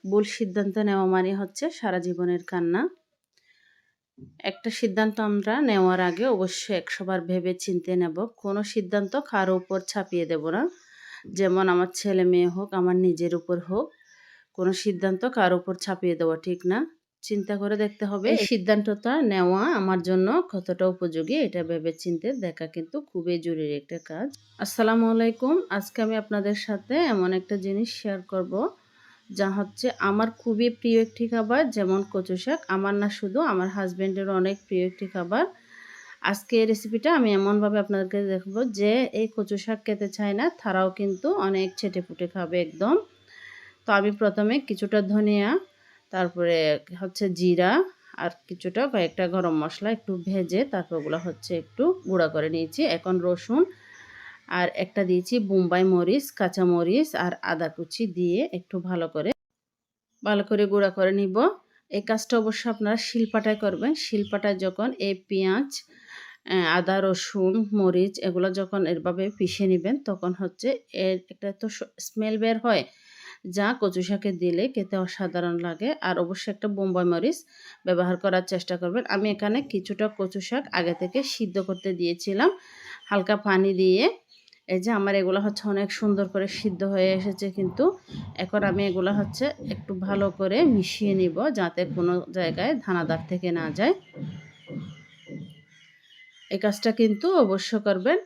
ভুল সিদ্ধান্ত নেওয়া মানে হচ্ছে সারা জীবনের কান্না। একটা সিদ্ধান্ত আমরা নেওয়ার আগে অবশ্যই ১০০ বার ভেবে চিন্তে নেব। কোনো সিদ্ধান্ত কারো উপর চাপিয়ে দেব না। যেমন আমার ছেলে-মেয়ে হোক, আমার নিজের উপর হোক, কোনো সিদ্ধান্ত কারো উপর চাপিয়ে দেওয়া ঠিক না। চিন্তা করে দেখতে হবে এই সিদ্ধান্তটা নেওয়া আমার জন্য কতটা উপযোগী, এটা ভেবে চিন্তে দেখা কিন্তু খুবই জরুরি একটা কাজ। আসসালামু আলাইকুম। আজকে আমি আপনাদের সাথে এমন একটা জিনিস শেয়ার করব, যা হচ্ছে আমার খুবই প্রিয় একটি খাবার। যেমন কচু শাক, আমার না শুধু আমার হাজব্যান্ডেরও অনেক প্রিয় একটি খাবার। আজকে এই রেসিপিটা আমি এমনভাবে আপনাদেরকে দেখাবো যে এই কচু শাক খেতে চায় না, তারাও কিন্তু অনেক চেটেপুটে খাবে একদম। তো আমি প্রথমে কিছুটা ধনিয়া, তারপরে হচ্ছে জিরা, আর কিছুটা কয়েকটা গরম মশলা একটু ভেজে তারপর ওগুলো হচ্ছে একটু গুঁড়া করে নিয়েছি। এখন রসুন আর একটা দিয়েছি বোম্বাই মরিচ, কাঁচা মরিচ আর আদা কুচি দিয়ে একটু ভালো করে গুঁড়া করে নিব। এই কাজটা অবশ্য আপনারা শিলপাটায় করবেন। শিলপাটায় যখন এই পেঁয়াজ, আদা, রসুন, মরিচ এগুলো যখন এভাবে পিষে নেবেন, তখন হচ্ছে এর একটা তো স্মেল বের হয়, যা কচু শাকে দিলে খেতে অসাধারণ লাগে। আর অবশ্যই একটা বোম্বাই মরিচ ব্যবহার করার চেষ্টা করবেন। আমি এখানে কিছুটা কচু শাক আগে থেকে সিদ্ধ করতে দিয়েছিলাম হালকা পানি দিয়ে। এই যে আমার এগুলো হচ্ছে অনেক সুন্দর করে সিদ্ধ হয়ে এসেছে কিন্তু। এখন আমি এগুলো হচ্ছে একটু ভালো করে মিশিয়ে নিব, যাতে কোনো জায়গায় দানাদার থেকে না যায়। এই কাজটা কিন্তু অবশ্য করবেন।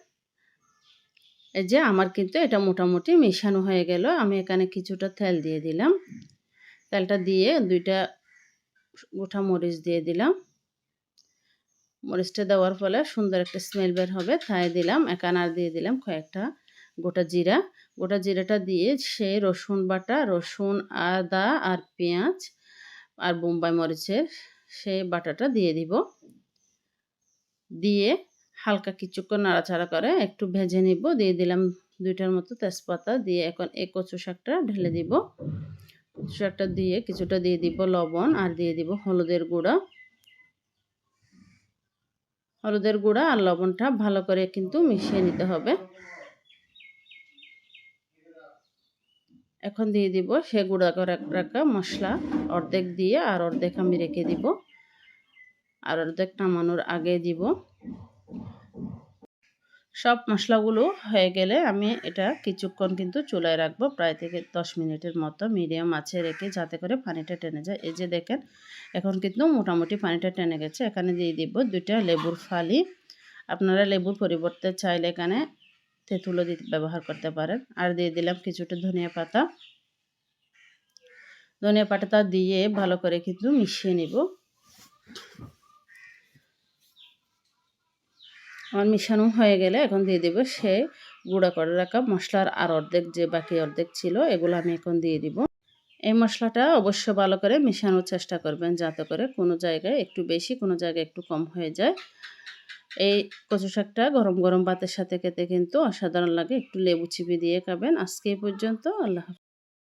এই যে আমার কিন্তু এটা মোটামুটি মেশানো হয়ে গেল। আমি এখানে কিছুটা তেল দিয়ে দিলাম। তেলটা দিয়ে 2টা গোটা মরিচ দিয়ে দিলাম। মরিচটা দেওয়ার ফলে সুন্দর একটা স্মেল বের হবে, তাই দিলাম। এখানে আর দিয়ে দিলাম কয়েকটা গোটা জিরা। গোটা জিরাটা দিয়ে সেই রসুন বাটা, রসুন, আদা আর পেঁয়াজ আর বোম্বাই মরিচের সেই বাটাটা দিয়ে দিব। দিয়ে হালকা কিছুক্ষণ নাড়াচাড়া করে একটু ভেজে নিব। দিয়ে দিলাম 2টার মতো তেজপাতা। দিয়ে এখন এই কচু শাকটা ঢেলে দিব। কচু শাকটা দিয়ে কিছুটা দিয়ে দিব লবণ, আর দিয়ে দিব হলুদের গুঁড়া। হলুদের গুঁড়া আর লবণটা ভালো করে কিন্তু মিশিয়ে নিতে হবে। এখন দিয়ে দিব সে গুঁড়া করে রাখা মশলা অর্ধেক দিয়ে, আর অর্ধেক আমি রেখে দিব, আর অর্ধেক নামানোর আগে দিব। সব মশলাগুলো হয়ে গেলে আমি এটা কিছুক্ষণ কিন্তু চুলায় রাখবো, প্রায় থেকে 10 মিনিটের মতো মিডিয়াম আঁচে রেখে, যাতে করে পানিটা টেনে যায়। এই যে দেখেন এখন কিন্তু মোটামুটি পানিটা টেনে গেছে। এখানে দিয়ে দিব 2টা লেবুর ফালি। আপনারা লেবুর পরিবর্তে চাইলে এখানে তেঁতুলও ব্যবহার করতে পারেন। আর দিয়ে দিলাম কিছুটা ধনিয়া পাতা। ধনিয়া পাতাটা দিয়ে ভালো করে কিন্তু মিশিয়ে নিব। আমার মিশানো হয়ে গেলে এখন দিয়ে দেব সে গুঁড়া করে রাখা মশলার আর অর্ধেক, যে বাকি অর্ধেক ছিল, এগুলো আমি এখন দিয়ে দিব। এই মশলাটা অবশ্য ভালো করে মিশানোর চেষ্টা করবেন, যাতে করে কোনো জায়গায় একটু বেশি, কোনো জায়গায় একটু কম হয়ে যায়। এই কচু শাকটা গরম গরম ভাতের সাথে খেতে কিন্তু অসাধারণ লাগে। একটু লেবু চিপে দিয়ে খাবেন। আজকে এই পর্যন্ত। আল্লাহ হাফেজ।